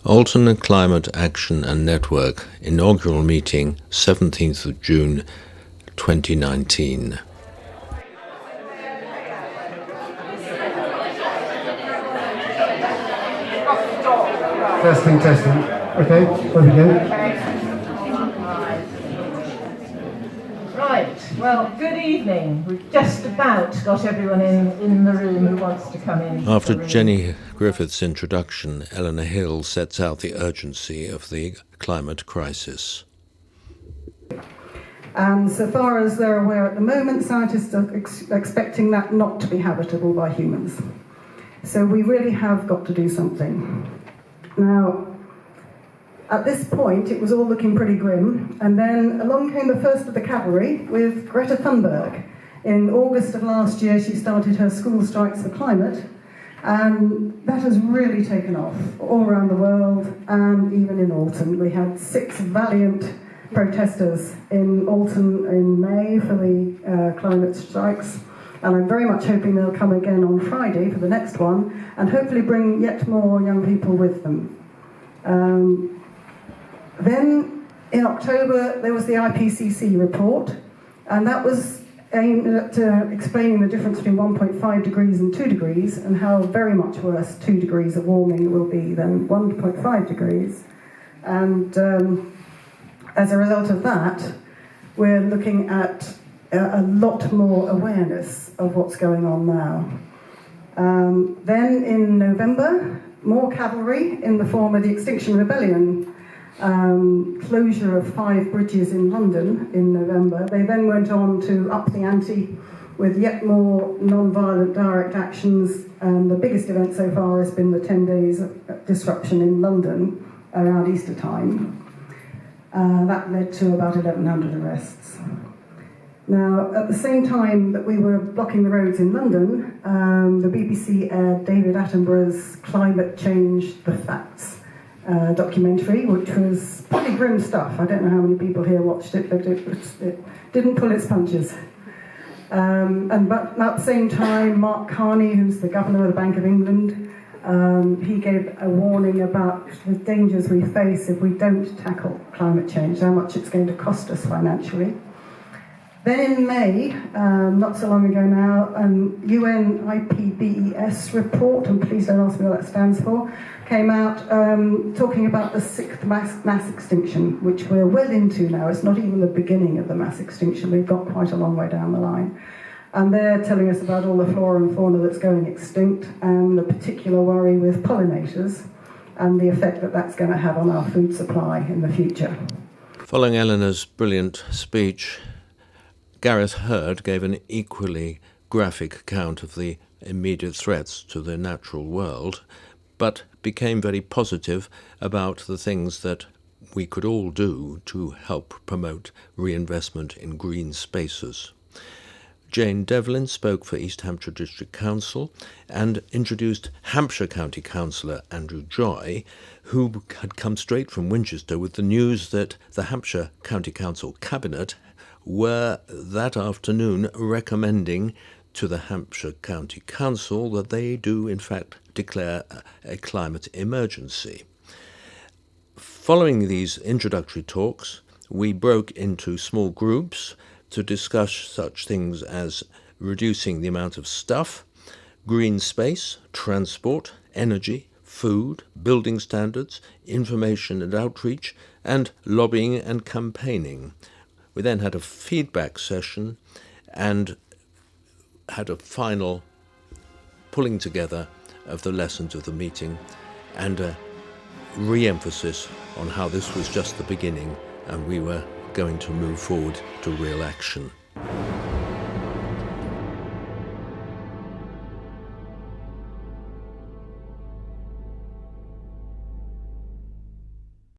Alton Climate Action and Network inaugural meeting, 17th of June 2019. Testing. Okay, we'll begin. Right, well, good evening. We've just about got everyone in the room who wants to come in. After Jenny Griffith's introduction, Eleanor Hill sets out the urgency of the climate crisis. And so far as they're aware at the moment, scientists are expecting that not to be habitable by humans. So we really have got to do something. Now, at this point, it was all looking pretty grim, and then along came the first of the cavalry with Greta Thunberg. In August of last year, she started her school strikes for climate, and that has really taken off all around the world, and even in Alton. We had 6 valiant protesters in Alton in May for the climate strikes, and I'm very much hoping they'll come again on Friday for the next one, and hopefully bring yet more young people with them. Then in October there was the IPCC report, and that was aimed at explaining the difference between 1.5 degrees and 2 degrees, and how very much worse 2 degrees of warming will be than 1.5 degrees. And as a result of that, we're looking at a lot more awareness of what's going on now. Then in November, more cavalry in the form of the Extinction Rebellion closure of 5 bridges in London in November. They then went on to up the ante with yet more non-violent direct actions, and the biggest event so far has been the 10 days of disruption in London around Easter time. That led to about 1,100 arrests. Now, at the same time that we were blocking the roads in London, the BBC aired David Attenborough's Climate Change: The Facts documentary, which was pretty grim stuff. I don't know how many people here watched it, but it didn't pull its punches. But at the same time, Mark Carney, who's the governor of the Bank of England, he gave a warning about the dangers we face if we don't tackle climate change, how much it's going to cost us financially. Then in May, not so long ago now, UN IPBES report, and please don't ask me what that stands for, came out talking about the 6th mass extinction, which we're well into now. It's not even the beginning of the mass extinction. We've got quite a long way down the line. And they're telling us about all the flora and fauna that's going extinct, and the particular worry with pollinators and the effect that that's going to have on our food supply in the future. Following Eleanor's brilliant speech, Gareth Hurd gave an equally graphic account of the immediate threats to the natural world, but became very positive about the things that we could all do to help promote reinvestment in green spaces. Jane Devlin spoke for East Hampshire District Council and introduced Hampshire County Councillor Andrew Joy, who had come straight from Winchester with the news that the Hampshire County Council Cabinet were that afternoon recommending to the Hampshire County Council that they do in fact declare a climate emergency. Following these introductory talks, we broke into small groups to discuss such things as reducing the amount of stuff, green space, transport, energy, food, building standards, information and outreach, and lobbying and campaigning. We then had a feedback session and had a final pulling together of the lessons of the meeting and a re-emphasis on how this was just the beginning and we were going to move forward to real action.